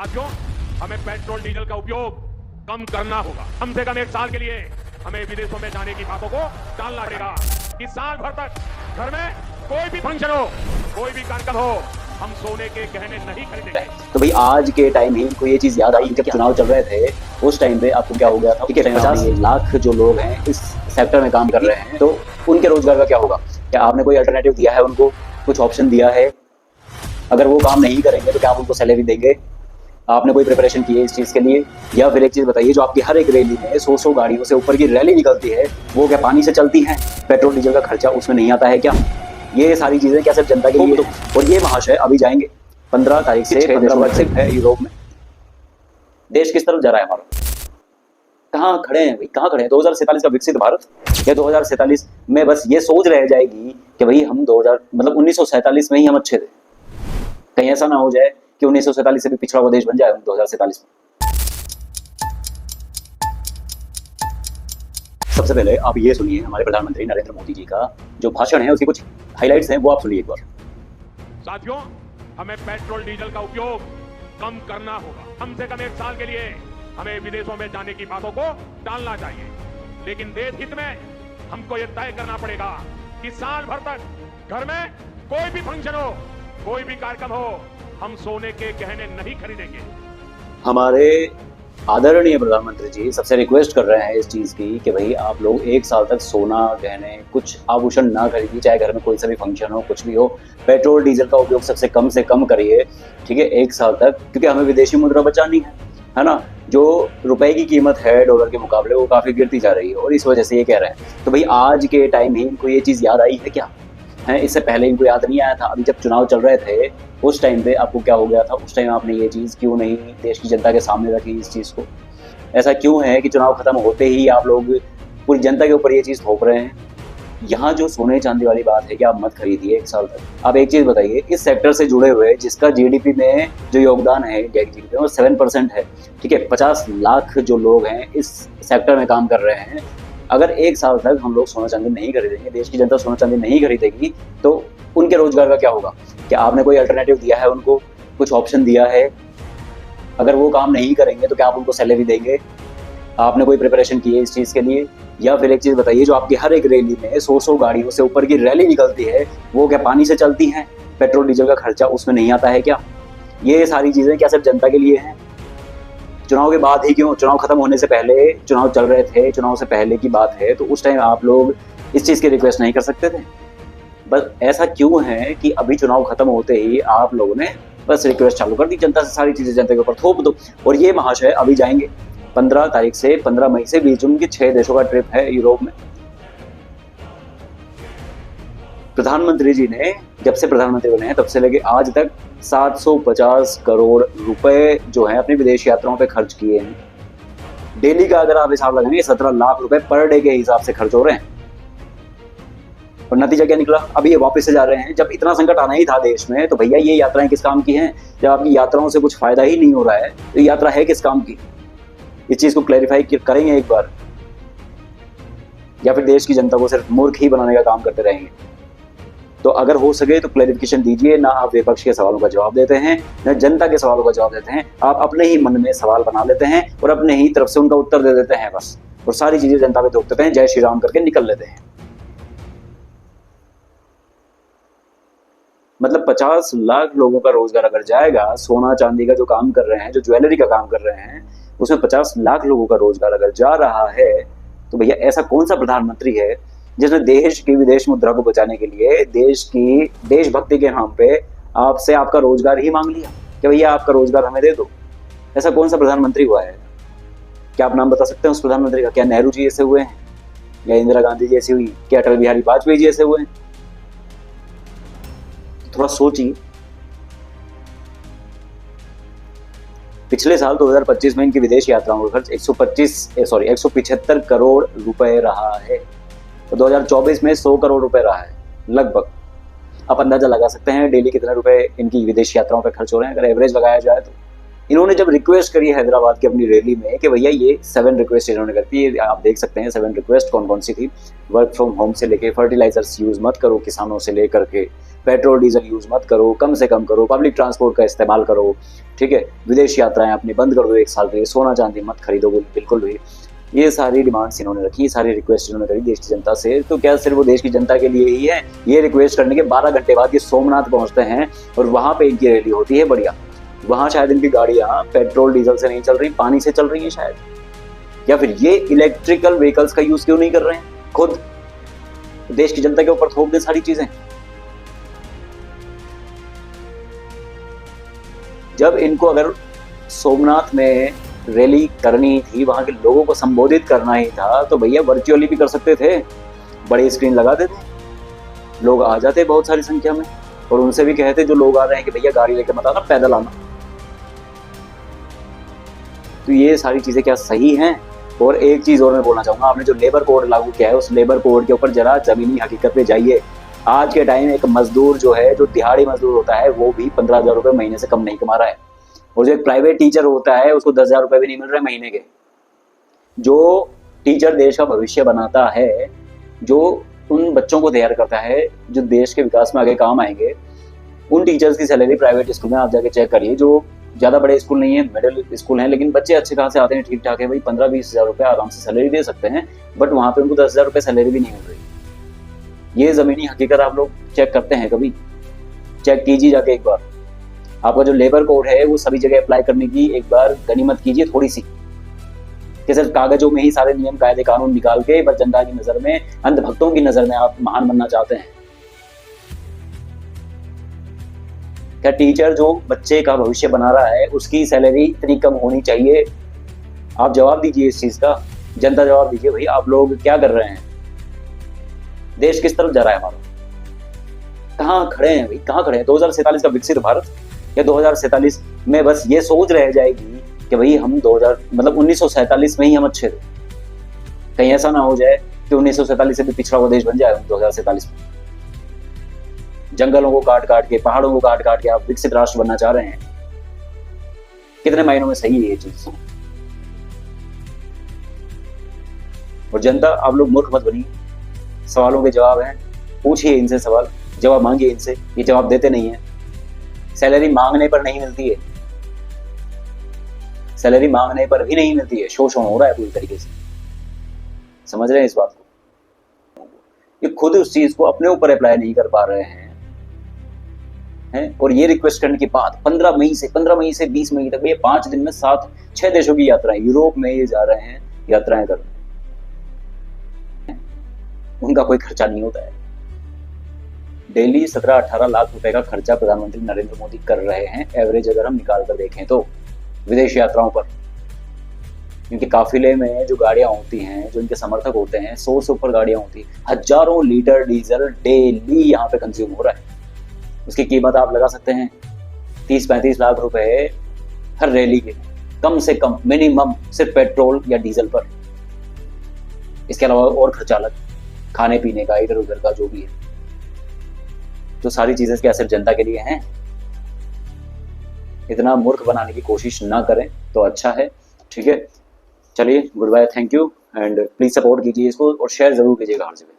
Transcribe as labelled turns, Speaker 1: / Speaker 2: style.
Speaker 1: साथियों, हमें petrol diesel का उपयोग कम करना होगा। कम से कम 1 साल के लिए हमें विदेशों में जाने की बातों को टालना पड़ेगा। कि साल भर तक घर में कोई भी फंक्शन हो, कोई भी कार्यक्रम हो, हम सोने के गहने नहीं खरीदेंगे।
Speaker 2: तो भाई आज के टाइम ही को ये चीज याद आई जब चुनाव चल रहे थे, उस टाइम पे आपको क्या हो गया था? ठीक है, 50 लाख जो लोग हैं इस सेक्टर में काम कर रहे हैं, तो उनके रोजगार का क्या होगा? क्या आपने कोई अल्टरनेटिव दिया है उनको? कुछ ऑप्शन दिया है? अगर वो काम नहीं करेंगे तो क्या आप उनको सैलरी देंगे? आपने कोई प्रिपरेशन की है इस चीज के लिए? या फिर एक चीज बताइए, जो आपकी हर एक रैली में 100 गाड़ियों से ऊपर की रैली निकलती है, वो क्या पानी से चलती है? पेट्रोल डीजल का खर्चा उसमें नहीं आता है क्या? ये सारी चीजें क्या सिर्फ जनता के लिए? और ये महाशय अभी जाएंगे 15 तारीख से 6 देशों का ट्रिप है यूरोप में। देश किस तरफ जा रहा है हमारा? कहाँ खड़े हैं भाई, कहाँ खड़े हैं? 2047 का विकसित भारत या 2047 में बस ये सोच रह जाएगी कि भाई हम 1947 में ही हम अच्छे थे। कहीं ऐसा ना हो जाए कि 1947 से भी पिछड़ा हुआ देश बन जाए 2047 में। सबसे पहले आप ये सुनिए हमारे प्रधानमंत्री नरेंद्र मोदी जी का जो भाषण है, उसकी कुछ हाइलाइट्स हैं, वो आप सुनिए एक बार।
Speaker 1: साथियों, हमें पेट्रोल डीजल का उपयोग कम करना होगा। कम से कम 1 साल के लिए हमें विदेशों में जाने की बातों को टालना चाहिए। लेकिन देश हित में हमको ये तय करना पड़ेगा कि साल भर तक घर में कोई भी फंक्शन हो, कोई भी कार्यक्रम हो, हम सोने के गहने नहीं खरीदेंगे।
Speaker 2: हमारे आदरणीय प्रधानमंत्री जी सबसे रिक्वेस्ट कर रहे हैं इस चीज की कि भाई आप लोग 1 साल तक सोना, गहने, कुछ आभूषण ना खरीदिए, चाहे घर में कोई सा भी फंक्शन हो, कुछ भी हो। पेट्रोल डीजल का उपयोग सबसे कम से कम करिए, ठीक है, 1 साल तक, क्योंकि हमें विदेशी मुद्रा बचानी है ना? जो रुपए की कीमत है डॉलर के मुकाबले, वो काफी गिरती जा रही है और इस वजह से ये कह रहे हैं। तो भाई आज के टाइम ही इनको ये चीज याद आई है क्या? है, इससे पहले इनको याद नहीं आया था? अभी जब चुनाव चल रहे थे उस टाइम पे आपको क्या हो गया था? उस टाइम आपने ये चीज़ क्यों नहीं देश की जनता के सामने रखी इस चीज़ को? ऐसा क्यों है कि चुनाव खत्म होते ही आप लोग पूरी जनता के ऊपर ये चीज़ थोप रहे हैं? यहाँ जो सोने चांदी वाली बात है कि आप मत खरीदिए 1 साल तक। आप एक चीज़ बताइए, इस सेक्टर से जुड़े हुए जिसका जीडीपी में जो योगदान है इंडिया की जीडीपी में, वो 7% है, ठीक है। 50 लाख जो लोग हैं इस सेक्टर में काम कर रहे हैं। अगर 1 साल तक हम लोग सोना चांदी नहीं खरीदेंगे, देश की जनता सोना चांदी नहीं खरीदेगी, तो उनके रोजगार का क्या होगा? क्या आपने कोई अल्टरनेटिव दिया है उनको? कुछ ऑप्शन दिया है? अगर वो काम नहीं करेंगे तो क्या आप उनको सैलरी देंगे? आपने कोई प्रिपरेशन की है इस चीज़ के लिए? या फिर एक चीज़ बताइए, जो आपकी हर एक रैली में 100 गाड़ियों से ऊपर की रैली निकलती है, वो क्या पानी से चलती हैं? पेट्रोल डीजल का खर्चा उसमें नहीं आता है क्या? ये सारी चीज़ें क्या सिर्फ जनता के लिए हैं? चुनाव के बाद ही क्यों? चुनाव खत्म होने से पहले, चुनाव चल रहे थे, चुनाव से पहले की बात है, तो उस टाइम आप लोग इस चीज़ की रिक्वेस्ट नहीं कर सकते थे? बस ऐसा क्यों है कि अभी चुनाव खत्म होते ही आप लोगों ने बस रिक्वेस्ट चालू कर दी जनता से, सारी चीज़ें जनता के ऊपर थोप दो? और ये महाशय अभी जाएंगे 15 तारीख से 15 मई से 20 जून की 6 देशों का ट्रिप है यूरोप में। प्रधानमंत्री जी ने जब से प्रधानमंत्री बने हैं तब से लेके आज तक 750 करोड़ रुपए जो है अपनी विदेश यात्राओं पे खर्च किए हैं। डेली का अगर आप हिसाब लगाएंगे 17 लाख रुपए पर डे के हिसाब से खर्च हो रहे हैं। और नतीजा क्या निकला? अभी ये वापस से जा रहे हैं। जब इतना संकट आना ही था देश में, तो भैया ये यात्राएं किस काम की हैं? जब आपकी यात्राओं से कुछ फायदा ही नहीं हो रहा है, तो यात्रा है किस काम की? इस चीज को क्लैरिफाई करेंगे एक बार, या फिर देश की जनता को सिर्फ मूर्ख ही बनाने का काम करते रहेंगे? तो अगर हो सके तो क्लैरिफिकेशन दीजिए। ना आप विपक्ष के सवालों का जवाब देते हैं, ना जनता के सवालों का जवाब देते हैं। आप अपने ही मन में सवाल बना लेते हैं और अपने ही तरफ से उनका उत्तर दे देते हैं बस, और सारी चीजें जनता पे थोप देते हैं, जय श्री राम करके निकल लेते हैं। मतलब 50 लाख लोगों का रोजगार अगर जाएगा, सोना चांदी का जो काम कर रहे हैं, जो ज्वेलरी का काम कर रहे हैं, उसमें 50 लाख लोगों का रोजगार अगर जा रहा है, तो भैया ऐसा कौन सा प्रधानमंत्री है जिसने देश की विदेश मुद्रा को बचाने के लिए देश की देशभक्ति के नाम पे आपसे आपका रोजगार ही मांग लिया कि भैया आपका रोजगार हमें दे दो? ऐसा कौन सा प्रधानमंत्री हुआ है? क्या आप नाम बता सकते हैं उस प्रधानमंत्री का? क्या नेहरू जी ऐसे हुए हैं? या इंदिरा गांधी जी ऐसी हुई? क्या अटल बिहारी वाजपेयी जी ऐसे हुए हैं? थोड़ा सोचिए। पिछले साल 2025 में इनकी विदेश यात्राओं का खर्च 175 करोड़ रुपए रहा है, तो 2024 में 100 करोड़ रुपए रहा है लगभग। आप अंदाजा लगा सकते हैं डेली कितने रुपए इनकी विदेश यात्राओं पे खर्च हो रहे हैं अगर एवरेज लगाया जाए तो। इन्होंने जब रिक्वेस्ट करी हैदराबाद की अपनी रैली में कि भैया ये 7 रिक्वेस्ट इन्होंने करती है, आप देख सकते हैं 7 रिक्वेस्ट कौन कौन सी थी। वर्क फ्रॉम होम से लेके, फर्टिलाइजर्स यूज मत करो किसानों से लेकर के, पेट्रोल डीजल यूज मत करो, कम से कम करो, पब्लिक ट्रांसपोर्ट का इस्तेमाल करो, ठीक है, विदेश यात्राएं अपनी बंद कर दो 1 साल के लिए, सोना चांदी मत खरीदो बिल्कुल भी। ये सारी डिमांड्स इन्होंने रखी, ये सारी रिक्वेस्ट इन्होंने करी देश की जनता से। तो क्या सिर्फ वो देश की जनता के लिए ही है? ये रिक्वेस्ट करने के 12 घंटे बाद ये सोमनाथ पहुंचते हैं और वहां पे इनकी रैली होती है बढ़िया। वहां शायद इनकी गाड़ियां पेट्रोल डीजल से नहीं चल रही, पानी से चल रही है शायद, या फिर ये इलेक्ट्रिकल व्हीकल्स का यूज क्यों नहीं कर रहे हैं खुद? देश की जनता के ऊपर थोप दे सारी चीजें। जब इनको अगर सोमनाथ में रैली करनी थी, वहां के लोगों को संबोधित करना ही था, तो भैया वर्चुअली भी कर सकते थे, बड़ी स्क्रीन लगा देते, लोग आ जाते बहुत सारी संख्या में, और उनसे भी कहते जो लोग आ रहे हैं कि भैया गाड़ी लेके मत आना, पैदल आना। तो ये सारी चीजें क्या सही हैं? और एक चीज और मैं बोलना चाहूंगा, आपने जो लेबर कोड लागू किया है, उस लेबर कोड के ऊपर जरा जमीनी हकीकत पे जाइए। आज के टाइम एक मजदूर जो है, जो दिहाड़ी मजदूर होता है, वो भी 15,000 रुपए महीने से कम नहीं कमा रहा है, और जो एक प्राइवेट टीचर होता है उसको 10,000 रुपए भी नहीं मिल रहे महीने के। जो टीचर देश का भविष्य बनाता है, जो उन बच्चों को तैयार करता है जो देश के विकास में आगे काम आएंगे, उन टीचर्स की सैलरी प्राइवेट स्कूल में आप जाके चेक करिए, जो ज्यादा बड़े स्कूल नहीं है, मिडिल स्कूल हैं, लेकिन बच्चे अच्छे खासे आते हैं, ठीक ठाक है भाई, 15-20 हजार रुपए आराम से सैलरी दे सकते हैं, बट वहां पे उनको 10,000 रुपए सैलरी भी नहीं मिल रही। ये जमीनी हकीकत आप लोग चेक करते हैं? कभी चेक कीजिए जाके एक बार। आपका जो लेबर कोड है वो सभी जगह अप्लाई करने की एक बार गनीमत कीजिए थोड़ी सी, कि सिर्फ कागजों में ही सारे नियम कायदे कानून निकाल के बस जनता की नजर में, अंधभक्तों की नजर में आप महान बनना चाहते हैं? क्या टीचर जो बच्चे का भविष्य बना रहा है उसकी सैलरी इतनी कम होनी चाहिए? आप जवाब दीजिए इस चीज का, जनता जवाब दीजिए भाई, आप लोग क्या कर रहे हैं? देश किस तरफ जा रहा है हमारा? कहाँ खड़े हैं भाई, कहाँ खड़े हैं? 2047 का विकसित भारत या 2047 में बस ये सोच रह जाएगी कि भाई हम 1947 में ही हम अच्छे थे? कहीं ऐसा ना हो जाए कि 1947 से भी पिछड़ा हुआ देश बन जाए 2047 में। जंगलों को काट काट के, पहाड़ों को काट काट के आप विकसित राष्ट्र बनना चाह रहे हैं? कितने महीनों में सही है ये चीज? और जनता, आप लोग मूर्ख मत बनिए, सवालों के जवाब हैं, पूछिए इनसे सवाल, जवाब मांगिए इनसे, ये जवाब देते नहीं है। सैलरी मांगने पर नहीं मिलती है, सैलरी मांगने पर भी नहीं मिलती है, शोषण हो रहा है पूरी तरीके से, समझ रहे हैं इस बात को? ये खुद उस चीज को अपने ऊपर अप्लाई नहीं कर पा रहे हैं, और ये रिक्वेस्ट करने के बाद 15 मई से 20 मई तक, ये 5 दिन में 7-6 देशों की यात्राएं, यूरोप में ये जा रहे हैं, यात्राएं कर रहे हैं, उनका कोई खर्चा नहीं होता है। डेली 17-18 लाख रुपए का खर्चा प्रधानमंत्री नरेंद्र मोदी कर रहे हैं, एवरेज अगर हम निकाल कर देखें तो, विदेश यात्राओं पर। इनके काफिले में जो गाड़ियां होती हैं, जो इनके समर्थक होते हैं, 100 से ऊपर गाड़ियां होती हैं, हजारों लीटर डीजल डेली यहाँ पे कंज्यूम हो रहा है। उसकी कीमत आप लगा सकते हैं 30-35 लाख रुपए हर रैली के, कम से कम मिनिमम, सिर्फ पेट्रोल या डीजल पर। इसके अलावा और खर्चा अलग, खाने पीने का, इधर उधर का जो भी है। तो सारी चीजें क्या सिर्फ जनता के लिए हैं? इतना मूर्ख बनाने की कोशिश ना करें तो अच्छा है, ठीक है? चलिए, good bye, thank you, and please support कीजिए इसको और शेयर जरूर कीजिएगा हर जगह।